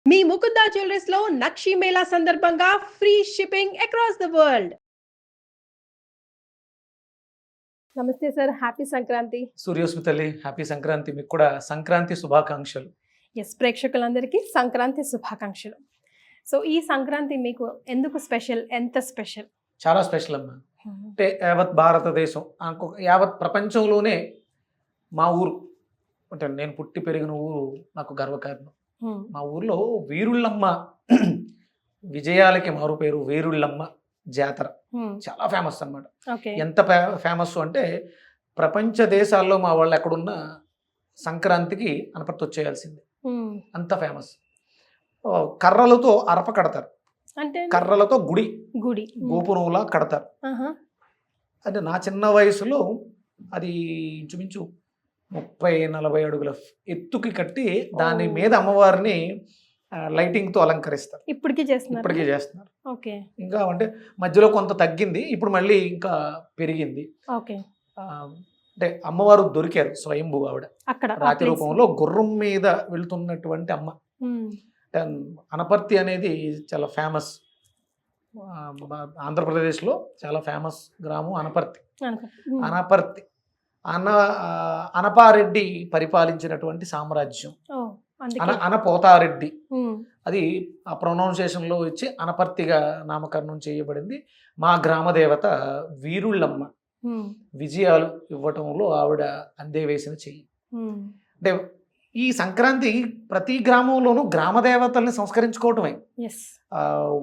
మీ Mukunda jewellers లో నక్షి మేళా సందర్భంగా free shipping across the world. నమస్తే సార్, హ్యాపీ సంక్రాంతి. సూర్యోస్మితల్లి, హ్యాపీ సంక్రాంతి. మీకు కూడా సంక్రాంతి శుభాకాంక్షలు. ఎస్, ప్రేక్షకులందరికీ సంక్రాంతి శుభాకాంక్షలు. సో ఈ సంక్రాంతి మీకు ఎందుకు స్పెషల్? ఎంత స్పెషల్? చాలా స్పెషల్ అమ్మా. అంటే యావత్ భారతదేశం, యావత్ ప్రపంచంలోనే మా ఊరు, అంటే నేను పుట్టి పెరిగిన ఊరు నాకు గర్వకారణం. మా ఊర్లో వీరుళ్ళమ్మ విజయాలకి మారు పేరు వీరుళ్ళమ్మ జాతర చాలా ఫేమస్ అన్నమాట. ఎంత ఫేమస్ అంటే ప్రపంచ దేశాల్లో మా వాళ్ళు ఎక్కడున్న సంక్రాంతికి అనపర్తి వచ్చేయాల్సిందే, అంత ఫేమస్. కర్రలతో అరప కడతారు, అంటే కర్రలతో గుడి గుడి గోపురంలా కడతారు. అంటే నా చిన్న వయసులో అది ఇంచుమించు 30-40 అడుగుల ఎత్తుకి కట్టి దాని మీద అమ్మవారిని లైటింగ్ తో అలంకరిస్తారు. ఇప్పటికీ చేస్తున్నారు. ఇంకా అంటే మధ్యలో కొంత తగ్గింది, ఇప్పుడు మళ్ళీ ఇంకా పెరిగింది. అంటే అమ్మవారు దొరికారు స్వయంభూ, ఆవిడ రాతి రూపంలో గుర్రం మీద వెళ్తున్నటువంటి అమ్మ. అనపర్తి అనేది చాలా ఫేమస్, ఆంధ్రప్రదేశ్లో చాలా ఫేమస్ గ్రామం అనపర్తి. అనపర్తి అనపారెడ్డి పరిపాలించినటువంటి సామ్రాజ్యం, అనపోతారెడ్డి. అది ఆ ప్రొనౌన్సియేషన్లో వచ్చి అనపర్తిగా నామకరణం చేయబడింది. మా గ్రామ దేవత వీరుళ్ళమ్మ విజయాలు ఇవ్వటంలో ఆవిడ అందే వేసిన చెయ్యి. అంటే ఈ సంక్రాంతి ప్రతి గ్రామంలోనూ గ్రామ దేవతల్ని సంస్కరించుకోవటమే.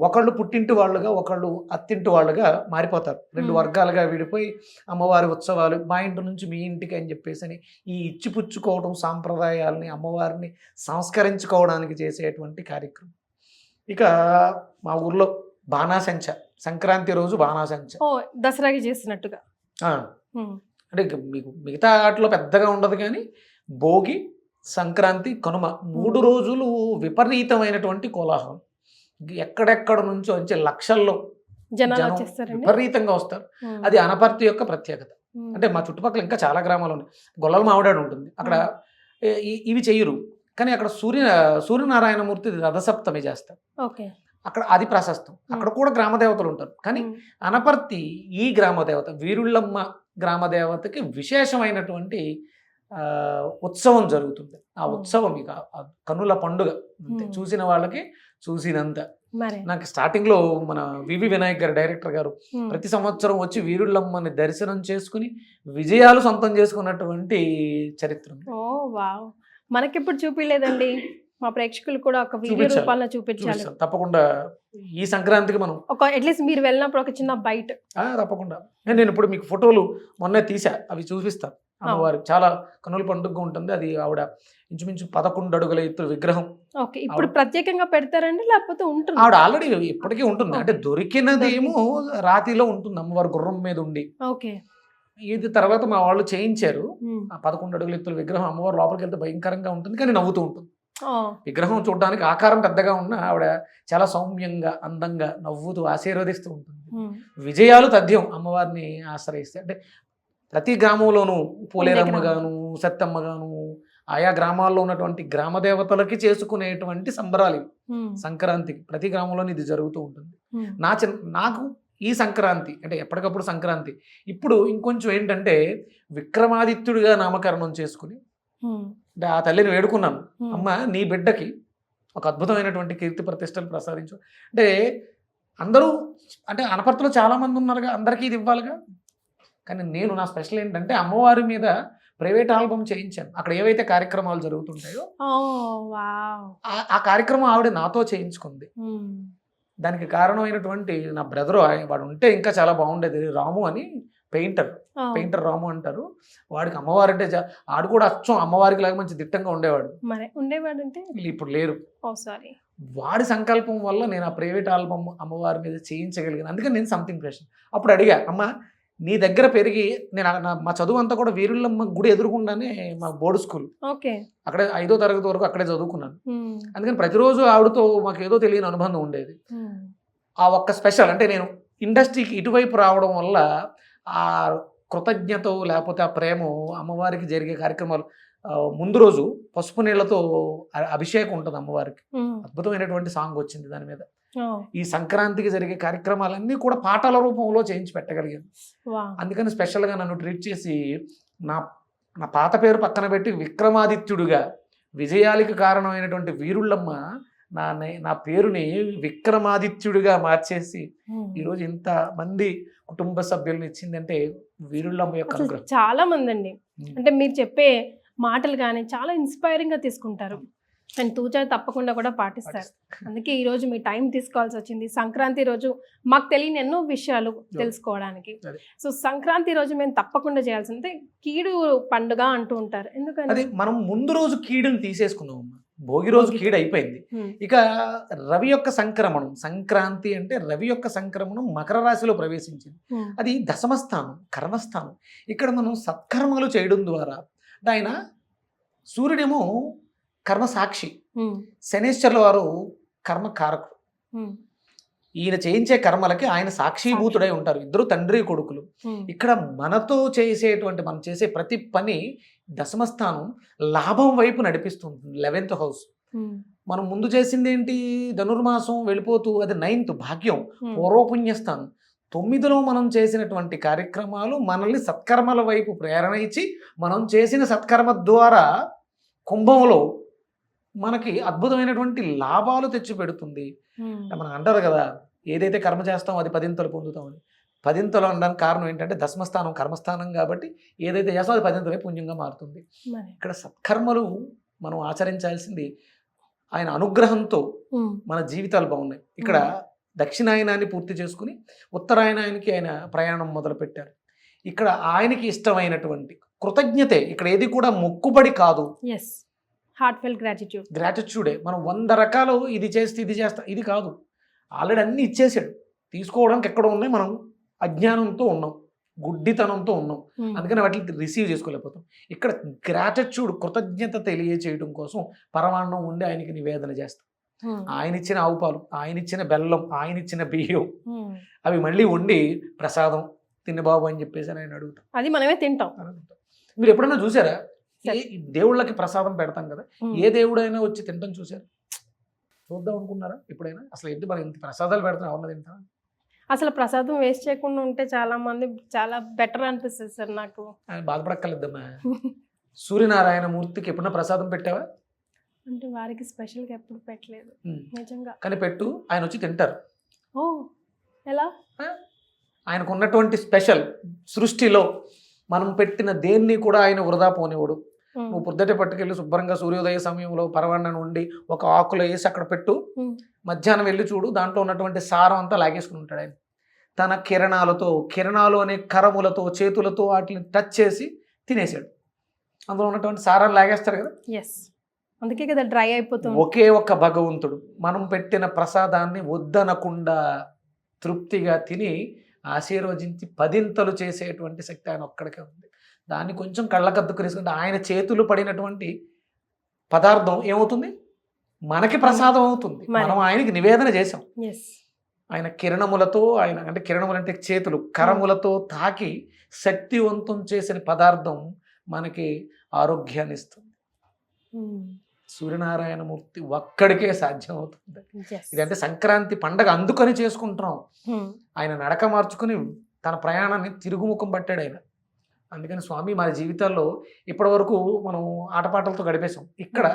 ఒకళ్ళు పుట్టింటి వాళ్ళుగా, ఒకళ్ళు అత్తింటి వాళ్ళుగా మారిపోతారు. 2 వర్గాలుగా విడిపోయి అమ్మవారి ఉత్సవాలు మా ఇంటి నుంచి మీ ఇంటికి అని చెప్పేసి ఈ ఇచ్చిపుచ్చుకోవడం సాంప్రదాయాలని, అమ్మవారిని సంస్కరించుకోవడానికి చేసేటువంటి కార్యక్రమం. ఇక మా ఊర్లో బాణాసంచ, సంక్రాంతి రోజు బాణాసంచ దసరాకి చేసినట్టుగా. అంటే మీకు మిగతా వాటిలో పెద్దగా ఉండదు, కానీ భోగి, సంక్రాంతి, కనుమ 3 రోజులు విపరీతమైనటువంటి కోలాహలం. ఎక్కడెక్కడ నుంచో వచ్చే లక్షల్లో జనం విపరీతంగా వస్తారు. అది అనపర్తి యొక్క ప్రత్యేకత. అంటే మా చుట్టుపక్కల ఇంకా చాలా గ్రామాలు ఉన్నాయి. గొల్లల మావిడాడు ఉంటుంది, అక్కడ ఇవి చెయ్యరు, కానీ అక్కడ సూర్యనారాయణమూర్తి రథసప్తమి చేస్తారు. అక్కడ అది ప్రశస్తం. అక్కడ కూడా గ్రామదేవతలు ఉంటారు, కానీ అనపర్తి ఈ గ్రామదేవత వీరుళ్ళమ్మ గ్రామదేవతకి విశేషమైనటువంటి ఉత్సవం జరుగుతుంది. ఆ ఉత్సవం ఇక కన్నుల పండుగ, చూసిన వాళ్ళకి చూసినంత. నాకు స్టార్టింగ్ లో మన వివి వినాయక్ గారు, డైరెక్టర్ గారు, ప్రతి సంవత్సరం వచ్చి వీరుళ్ళమ్మని దర్శనం చేసుకుని విజయాలు సొంతం చేసుకున్నటువంటి చరిత్ర. మనకెప్పుడు చూపించలేదండి, మా ప్రేక్షకులు కూడా ఒక వీడియో రూపాల్లో చూపించాలి. తప్పకుండా ఈ సంక్రాంతికి మనం అట్లీస్ట్ మీరు వెళ్ళినప్పుడు ఒక చిన్న బయట తప్పకుండా. నేను ఇప్పుడు మీకు ఫోటోలు మొన్నే తీసా, అవి చూపిస్తాను. అమ్మవారు చాలా కన్నుల పండుగ ఉంటుంది. అది ఆవిడ ఇంచుమించు 11 అడుగుల ఎత్తు విగ్రహం. ఇప్పుడు ప్రత్యేకంగా పెడతారండి లేకపోతే ఉంటుంది? ఆవిడ ఆల్రెడీ ఇప్పటికీ ఉంటుంది, అంటే దొరికినది ఏమో రాతిలో ఉంటుంది, అమ్మవారు గుర్రం మీద ఉండి. ఇది తర్వాత మా వాళ్ళు చేయించారు. ఆ 11 అడుగుల ఎత్తుల విగ్రహం అమ్మవారు లోపలికి వెళ్తే భయంకరంగా ఉంటుంది, కానీ నవ్వుతూ ఉంటుంది. విగ్రహం చూడడానికి ఆకారం పెద్దగా ఉన్న ఆవిడ చాలా సౌమ్యంగా, అందంగా నవ్వుతూ ఆశీర్వదిస్తూ ఉంటుంది. విజయాలు తథ్యం అమ్మవారిని ఆశ్రయిస్తే. అంటే ప్రతి గ్రామంలోనూ పోలేరమ్మ గాను, సత్తమ్మ గాను, ఆయా గ్రామాల్లో ఉన్నటువంటి గ్రామ దేవతలకి చేసుకునేటువంటి సంబరాలు సంక్రాంతికి ప్రతి గ్రామంలోనూ ఇది జరుగుతూ ఉంటుంది. నాకు ఈ సంక్రాంతి అంటే ఎప్పటికప్పుడు సంక్రాంతి. ఇప్పుడు ఇంకొంచెం ఏంటంటే విక్రమాదిత్యుడిగా నామకరణం చేసుకుని అంటే ఆ తల్లిని వేడుకున్నాను, అమ్మ నీ బిడ్డకి ఒక అద్భుతమైనటువంటి కీర్తి ప్రతిష్టలు ప్రసాదించు. అంటే అందరూ, అంటే అనపర్తిలో చాలా మంది ఉన్నారుగా, అందరికీ ఇది ఇవ్వాలిగా. కానీ నేను నా స్పెషల్ ఏంటంటే అమ్మవారి మీద ప్రైవేట్ ఆల్బమ్ చేయించాను. అక్కడ ఏవైతే కార్యక్రమాలు జరుగుతుంటాయో ఆ కార్యక్రమం ఆవిడ నాతో చేయించుకుంది. దానికి కారణమైనటువంటి నా బ్రదరు, వాడు ఉంటే ఇంకా చాలా బాగుండేది, రాము అని పెయింటర్ రాము అంటారు. వాడికి అమ్మవారు అంటే ఆడు కూడా అచ్చం అమ్మవారికి లాగా మంచి దిట్టంగా ఉండేవాడు. ఇప్పుడు లేరు. వాడి సంకల్పం వల్ల నేను ఆ ప్రైవేట్ ఆల్బమ్ అమ్మవారి మీద చేయించగలిగాను. అందుకని నేను సంథింగ్ ప్రెషన్. అప్పుడు అడిగా, అమ్మ నీ దగ్గర పెరిగి నేను మా చదువు అంతా కూడా వీరుళ్ళమ్మ గుడి ఎదురుకుండానే మా బోర్డు స్కూల్, అక్కడే 5వ తరగతి వరకు అక్కడే చదువుకున్నాను. అందుకని ప్రతిరోజు ఆవిడతో మాకు ఏదో తెలియని అనుబంధం ఉండేది. ఆ ఒక్క స్పెషల్ అంటే నేను ఇండస్ట్రీకి ఇటువైపు రావడం వల్ల ఆ కృతజ్ఞత లేకపోతే ఆ ప్రేమ, అమ్మవారికి జరిగే కార్యక్రమాలు ముందు రోజు పసుపు నీళ్లతో అభిషేకం ఉంటుంది అమ్మవారికి. అద్భుతమైనటువంటి సాంగ్ వచ్చింది దాని మీద. ఈ సంక్రాంతికి జరిగే కార్యక్రమాలన్నీ కూడా పాటల రూపంలో చేయించి పెట్టగలిగాను. అందుకని స్పెషల్గా నన్ను ట్రీట్ చేసి నా నా పాత పేరు పక్కన పెట్టి విక్రమాదిత్యుడుగా, విజయాలకి కారణమైనటువంటి వీరుళ్ళమ్మ నా పేరుని విక్రమాదిత్యుడిగా మార్చేసి ఈరోజు ఇంత మంది కుటుంబ సభ్యులను ఇచ్చిందంటే వీరుళ్ళమ్మ యొక్క అనుగ్రహం. చాలా మంది అండి, అంటే మీరు చెప్పే మాటలు కానీ చాలా ఇన్స్పైరింగ్ గా తీసుకుంటారు అండ్ తూచా తప్పకుండా కూడా పాటిస్తారు. అందుకే ఈ రోజు మీ టైం తీసుకోవాల్సి వచ్చింది. సంక్రాంతి రోజు మాకు తెలియని ఎన్నో విషయాలు తెలుసుకోవడానికి. సో సంక్రాంతి రోజు మేము తప్పకుండా చేయాల్సింది కీడు పండుగ అంటూ ఉంటారు. ఎందుకంటే మనం ముందు రోజు కీడుని తీసేసుకున్నాం. భోగి రోజు కీడు అయిపోయింది. ఇక రవి యొక్క సంక్రమణం, సంక్రాంతి అంటే రవి యొక్క సంక్రమణం మకర రాశిలో ప్రవేశించింది. అది దశమస్థానం, కర్మస్థానం. ఇక్కడ మనం సత్కర్మలు చేయడం ద్వారా, ఆయన సూర్యుడేమో కర్మ సాక్షి, శనేశ్వరుల వారు కర్మ కారకుడు. ఈయన చేయించే కర్మలకి ఆయన సాక్షిభూతుడై ఉంటారు. ఇద్దరు తండ్రి కొడుకులు. ఇక్కడ మనతో చేసేటువంటి మనం చేసే ప్రతి పని దశమస్థానం లాభం వైపు నడిపిస్తుంది. 11th house. మనం ముందు చేసింది ఏంటి? ధనుర్మాసం వెళ్ళిపోతూ అది 9th భాగ్యం, పూర్వపుణ్యస్థానం. 9లో మనం చేసినటువంటి కార్యక్రమాలు మనల్ని సత్కర్మల వైపు ప్రేరణ ఇచ్చి, మనం చేసిన సత్కర్మ ద్వారా కుంభంలో మనకి అద్భుతమైనటువంటి లాభాలు తెచ్చి పెడుతుంది. మనం అంటారు కదా, ఏదైతే కర్మ చేస్తామో అది 10ంతలు పొందుతామని. 10ంతలు అనడానికి కారణం ఏంటంటే దశమస్థానం కర్మస్థానం కాబట్టి ఏదైతే చేస్తామో అది 10ంతలే పుణ్యంగా మారుతుంది. ఇక్కడ సత్కర్మలు మనం ఆచరించాల్సింది ఆయన అనుగ్రహంతో మన జీవితాలు బాగున్నాయి. ఇక్కడ దక్షిణాయనాన్ని పూర్తి చేసుకుని ఉత్తరాయణానికి ఆయన ప్రయాణం మొదలు పెట్టారు. ఇక్కడ ఆయనకి ఇష్టమైనటువంటి కృతజ్ఞతే. ఇక్కడ ఏది కూడా మొక్కుబడి కాదు, హార్ట్ఫెల్ గ్రాటిట్యూడే. మనం 100 రకాలు ఇది చేస్తే ఇది చేస్తా, ఇది కాదు. ఆల్రెడీ అన్ని ఇచ్చేసాడు. తీసుకోవడానికి ఎక్కడ ఉన్నాయి, మనం అజ్ఞానంతో ఉన్నాం, గుడ్డితనంతో ఉన్నాం. అందుకని వాటిని రిసీవ్ చేసుకోలేకపోతాం. ఇక్కడ గ్రాటిట్యూడ్, కృతజ్ఞత తెలియచేయడం కోసం పరమాన్నం ఉండి ఆయనకి నివేదన చేస్తాం. ఆయన ఇచ్చిన ఆవు పాలు, ఆయన ఇచ్చిన బెల్లం, ఆయన ఇచ్చిన బియ్యం, అవి మళ్ళీ వండి ప్రసాదం తిన్న బాబు అని చెప్పేసి ఆయన అడుగుతాం. అది మనమే తింటాం. మీరు ఎప్పుడైనా చూసారా? దేవుళ్ళకి ప్రసాదం పెడతాం కదా, ఏ దేవుడైనా వచ్చి తింటాం చూసారు? చూద్దాం అనుకున్నారా ఎప్పుడైనా? అసలు ఏంటి మరి ఇంత ప్రసాదాలు పెడతాం, ఎవరన్నా తింటా? అసలు ప్రసాదం వేస్ట్ చేయకుండా ఉంటే చాలా మంది చాలా బెటర్ అనిపిస్తుంది సార్ నాకు. బాధపడక్కర్లేదమ్మా. సూర్యనారాయణ మూర్తికి ఎప్పుడన్నా ప్రసాదం పెట్టావా? అంటే వారికి స్పెషల్గా ఎప్పుడు పెట్టలేదు నిజంగా. కానీ పెట్టు, ఆయన వచ్చి తింటారు. ఓ ఎలా? ఆయనకు ఉన్నటువంటి స్పెషల్ సృష్టిలో మనం పెట్టిన దేన్ని కూడా ఆయన వృధా పోనివాడు. నువ్వు పొద్దుటే పట్టుకెళ్ళి శుభ్రంగా సూర్యోదయ సమయంలో పరవాన్నం ఉండి ఒక ఆకులో వేసి అక్కడ పెట్టు, మధ్యాహ్నం వెళ్ళి చూడు, దాంట్లో ఉన్నటువంటి సారం అంతా లాగేసుకుని ఉంటాడు ఆయన. తన కిరణాలు అనే కరములతో చేతులతో వాటిని టచ్ చేసి తినేసాడు. అందులో ఉన్నటువంటి సారాన్ని లాగేస్తారు కదా. అందుకే కదా డ్రై అయిపోతుంది. ఒకే ఒక్క భగవంతుడు మనం పెట్టిన ప్రసాదాన్ని వద్దనకుండా తృప్తిగా తిని ఆశీర్వదించి 10ంతలు చేసేటువంటి శక్తి ఆయన ఒక్కడికే ఉంది. దాన్ని కొంచెం కళ్ళకద్దుకునేసుకుంటే ఆయన చేతులు పడినటువంటి పదార్థం ఏమవుతుంది? మనకి ప్రసాదం అవుతుంది. మనం ఆయనకి నివేదన చేసాం. ఆయన కిరణములతో, ఆయన అంటే కిరణములు అంటే చేతులు, కరములతో తాకి శక్తివంతం చేసిన పదార్థం మనకి ఆరోగ్యాన్ని ఇస్తుంది. సూర్యనారాయణమూర్తి ఒక్కడికే సాధ్యం అవుతుంది. ఇదంటే సంక్రాంతి పండగ అందుకని చేసుకుంటున్నాం. ఆయన నడక మార్చుకుని తన ప్రయాణాన్ని తిరుగుముఖం పట్టాడు ఆయన. అందుకని స్వామి మన జీవితాల్లో ఇప్పటి వరకు మనం ఆటపాటలతో గడిపేశాం. ఇక్కడ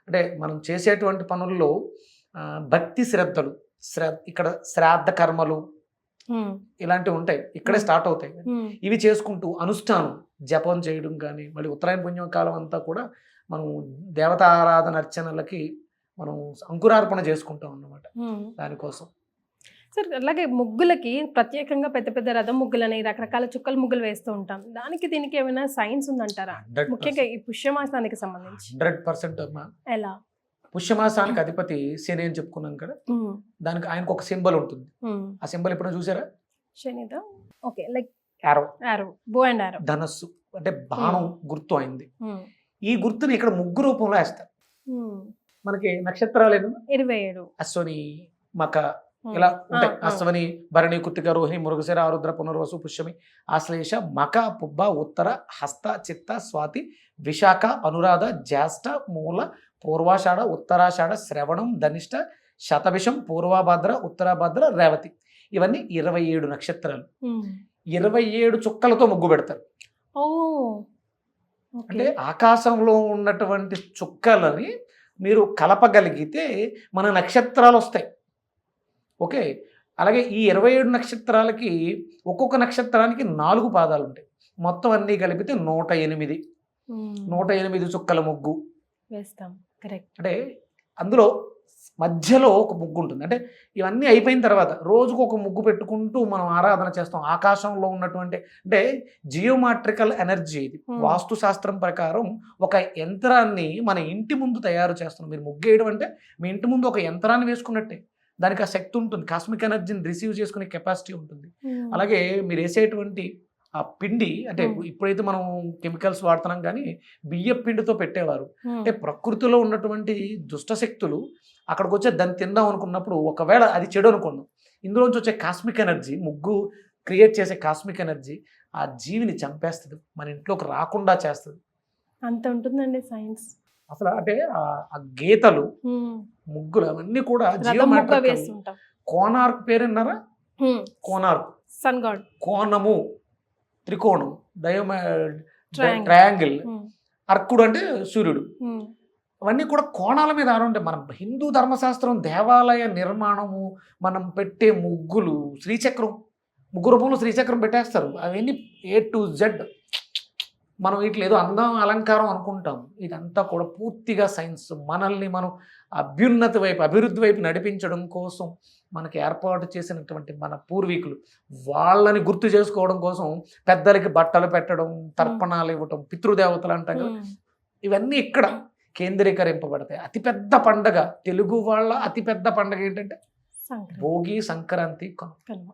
అంటే మనం చేసేటువంటి పనుల్లో భక్తి శ్రద్ధలు, ఇక్కడ శ్రాద్ధ కర్మలు ఇలాంటివి ఉంటాయి, ఇక్కడే స్టార్ట్ అవుతాయి. ఇవి చేసుకుంటూ అనుష్ఠానం జపం చేయడం కానీ, మళ్ళీ ఉత్తరాయణ పుణ్యం కాలం అంతా కూడా మనం దేవతా ఆరాధన అర్చనలకి మనం అంకురార్పణ చేసుకుంటాం అన్నమాట. దానికోసం సార్ అలాగే ముగ్గులకి ప్రత్యేకంగా పెద్ద పెద్ద రథం ముగ్గులని రకరకాల చుక్కల ముగ్గులు వేస్తూ ఉంటాం. దానికి దీనికి ఏమైనా సైన్స్ ఉందంటారా? ముఖ్యంగా ఈ పుష్యమాసానికి సంబంధించి 100% అమ్మా. ఎలా? పుష్యమాసానికి అధిపతి శని అని చెప్పుకున్నాం కదా, దానికి ఆయనకు ఒక సింబల్ ఉంటుంది. ఆ సింబల్ ఎప్పుడైనా చూసారా? శనితో okay, like arrow, bow and arrow, ధనస్సు అంటే బాణం గుర్తు అయింది. ఈ గుర్తుని ఇక్కడ ముగ్గు రూపంలో వేస్తారు. మనకి నక్షత్రాలు 27, అశ్వని, మక, ఇలా ఉంటాయి. అశ్వని, భరణి, కృత్తిక, రోహిణి, మృగశిర, ఆరుద్ర, పునర్వసు, పుష్యమి, ఆశ్లేష, మక, పుబ్బ, ఉత్తర, హస్త, చిత్త, స్వాతి, విశాఖ, అనురాధ, జ్యేష్ఠ, మూల, పూర్వాషాఢ, ఉత్తరాషాఢ, శ్రవణం, ధనిష్ట, శతభిషం, పూర్వభద్ర, ఉత్తరాభద్ర, రేవతి. ఇవన్నీ 27 నక్షత్రాలు. 27 చుక్కలతో ముగ్గు పెడతారు. అంటే ఆకాశంలో ఉన్నటువంటి చుక్కలని మీరు కలపగలిగితే మన నక్షత్రాలు వస్తాయి. ఓకే, అలాగే ఈ 27 నక్షత్రాలకి ఒక్కొక్క నక్షత్రానికి 4 పాదాలు ఉంటాయి. మొత్తం అన్నీ కలిపితే 108 చుక్కల ముగ్గు వేస్తాం. కరెక్ట్. అంటే అందులో మధ్యలో ఒక ముగ్గు ఉంటుంది. అంటే ఇవన్నీ అయిపోయిన తర్వాత రోజుకు ఒక ముగ్గు పెట్టుకుంటూ మనం ఆరాధన చేస్తాం. ఆకాశంలో ఉన్నటువంటి అంటే జియోమాట్రికల్ ఎనర్జీ ఇది. వాస్తు శాస్త్రం ప్రకారం ఒక యంత్రాన్ని మన ఇంటి ముందు తయారు చేస్తున్నాం. మీరు ముగ్గు వేయడం అంటే మీ ఇంటి ముందు ఒక యంత్రాన్ని వేసుకున్నట్టే. దానికి ఆ శక్తి ఉంటుంది, కాస్మిక్ ఎనర్జీని రిసీవ్ చేసుకునే కెపాసిటీ ఉంటుంది. అలాగే మీరు వేసేటువంటి ఆ పిండి అంటే ఇప్పుడైతే మనం కెమికల్స్ వాడుతున్నాం, కానీ బియ్య పిండితో పెట్టేవారు. అంటే ప్రకృతిలో ఉన్నటువంటి దుష్ట శక్తులు అక్కడికి వచ్చే దాన్ని తిందాం అనుకున్నప్పుడు ఒకవేళ అది చెడు అనుకున్నాం, ఇందులోంచి వచ్చే కాస్మిక్ ఎనర్జీ, ముగ్గు క్రియేట్ చేసే కాస్మిక్ ఎనర్జీ ఆ జీవిని చంపేస్తుంది, మన ఇంట్లోకి రాకుండా చేస్తుంది. అంత ఉంటుందండి సైన్స్ అసలు. అంటే ఆ గీతలు, ముగ్గులు అవన్నీ కూడా జియోమాట్రికల్. కోనార్క్ పేరు విన్నారా? Konark, sun god. కోణము, త్రికోణం, ట్రయాంగిల్. అర్కుడు అంటే సూర్యుడు. అవన్నీ కూడా కోణాల మీద ఆడుంటాయి. మన హిందూ ధర్మశాస్త్రం దేవాలయ నిర్మాణము, మనం పెట్టే ముగ్గులు, శ్రీచక్రం, ముగ్గు రూపంలో శ్రీచక్రం పెట్టేస్తారు. అవన్నీ A to Z. మనం వీటిలో ఏదో అందం అలంకారం అనుకుంటాం, ఇదంతా కూడా పూర్తిగా సైన్స్. మనల్ని మనం అభ్యున్నతి వైపు, అభివృద్ధి వైపు నడిపించడం కోసం మనకి ఏర్పాటు చేసినటువంటి మన పూర్వీకులు, వాళ్ళని గుర్తు చేసుకోవడం కోసం పెద్దలకి బట్టలు పెట్టడం, తర్పణాలు ఇవ్వటం, పితృదేవతలు అంటాం కదా, ఇవన్నీ ఇక్కడ కేంద్రీకరింపబడతాయి. అతిపెద్ద పండగ, తెలుగు వాళ్ళ అతిపెద్ద పండగ ఏంటంటే భోగి, సంక్రాంతి, కనుమ.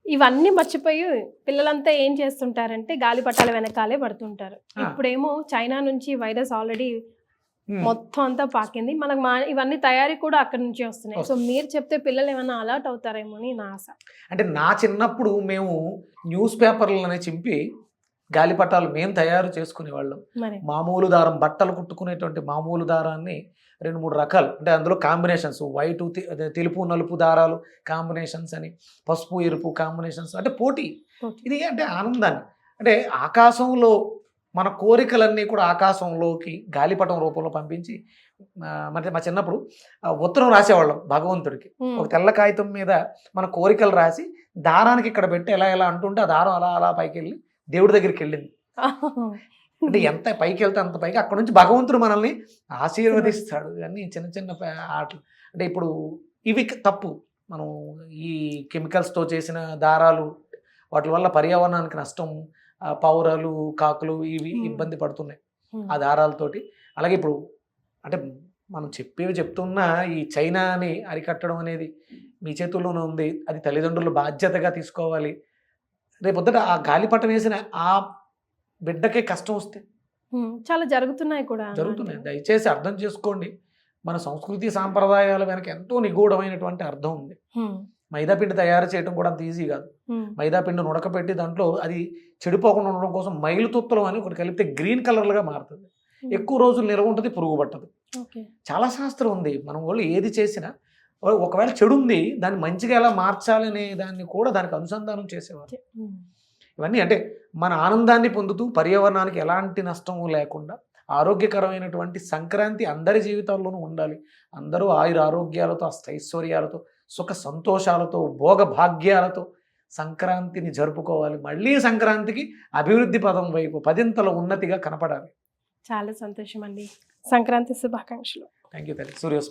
ఇవన్నీ మర్చిపోయి పిల్లలంతా ఏం చేస్తుంటారంటే గాలిపటాల వెనకాలే పడుతుంటారు. ఇప్పుడేమో చైనా నుంచి వైరస్ ఆల్రెడీ మొత్తం అంతా పాకింది. మనకు ఇవన్నీ తయారీ కూడా అక్కడ నుంచి వస్తున్నాయి. సో మీరు చెప్తే పిల్లలు ఏమైనా అలర్ట్ అవుతారేమో అని నా ఆశ. అంటే నా చిన్నప్పుడు మేము న్యూస్ పేపర్లనే చింపి గాలిపటాలు మేము తయారు చేసుకునేవాళ్ళం. మామూలు దారం, బట్టలు కుట్టుకునేటువంటి మామూలు దారాన్ని 2-3 రకాలు, అంటే అందులో కాంబినేషన్స్, వైట్, తెలుపు, నలుపు దారాలు కాంబినేషన్స్ అని, పసుపు, ఎరుపు కాంబినేషన్స్, అంటే పోటీ. ఇది అంటే ఆనందాన్ని, అంటే ఆకాశంలో మన కోరికలన్నీ కూడా ఆకాశంలోకి గాలిపటం రూపంలో పంపించి, అంటే మా చిన్నప్పుడు ఉత్తరం రాసేవాళ్ళం భగవంతుడికి. ఒక తెల్ల కాగితం మీద మన కోరికలు రాసి దారానికి ఇక్కడ పెట్టి ఎలా ఎలా అంటుంటే ఆ దారం అలా అలా పైకి వెళ్ళి దేవుడి దగ్గరికి వెళ్ళింది. అంటే ఎంత పైకి వెళ్తే అంత పైకి అక్కడ నుంచి భగవంతుడు మనల్ని ఆశీర్వదిస్తాడు. ఇవన్నీ చిన్న చిన్న ఆటలు. అంటే ఇప్పుడు ఇవి తప్పు. మనం ఈ కెమికల్స్తో చేసిన దారాలు, వాటి వల్ల పర్యావరణానికి నష్టం, పౌరాలు, కాకులు ఇవి ఇబ్బంది పడుతున్నాయి ఆ దారాలతోటి. అలాగే ఇప్పుడు అంటే మనం చెప్పేవి చెప్తున్నా ఈ చైనాని అరికట్టడం అనేది మీ చేతుల్లోనే ఉంది. అది తల్లిదండ్రులు బాధ్యతగా తీసుకోవాలి. రేపొద్దుట ఆ గాలిపటం వేసిన ఆ బిడ్డకే కష్టం వస్తే చాలా జరుగుతున్నాయి కూడా. జరుగుతున్నాయి. దయచేసి అర్థం చేసుకోండి. మన సంస్కృతి సాంప్రదాయాల వెనక ఎంతో నిగూఢమైనటువంటి అర్థం ఉంది. మైదాపిండి తయారు చేయడం కూడా అంత ఈజీ కాదు. మైదాపిండిని ఉడకపెట్టి దాంట్లో అది చెడిపోకుండా ఉండడం కోసం మైలు తుత్తలం అని ఒకటి కలిపితే గ్రీన్ కలర్లుగా మారుతుంది. ఎక్కువ రోజులు నిల్వ ఉంటుంది, పురుగు పట్టదు. చాలా శాస్త్రం ఉంది. మనం వాళ్ళు ఏది చేసినా ఒకవేళ చెడు ఉంది, దాన్ని మంచిగా ఎలా మార్చాలి అనే దాన్ని కూడా దానికి అనుసంధానం చేసేవారు. ఇవన్నీ అంటే మన ఆనందాన్ని పొందుతూ పర్యావరణానికి ఎలాంటి నష్టము లేకుండా ఆరోగ్యకరమైనటువంటి సంక్రాంతి అందరి జీవితాల్లోనూ ఉండాలి. అందరూ ఆయుర ఆరోగ్యాలతో, అష్టైశ్వర్యాలతో, సుఖ సంతోషాలతో, భోగ భాగ్యాలతో సంక్రాంతిని జరుపుకోవాలి. మళ్ళీ సంక్రాంతికి అభివృద్ధి పదం వైపు 10ంతల ఉన్నతిగా కనపడాలి. చాలా సంతోషం అండి. సంక్రాంతి శుభాకాంక్షలు. Thank you. సూర్యోస్.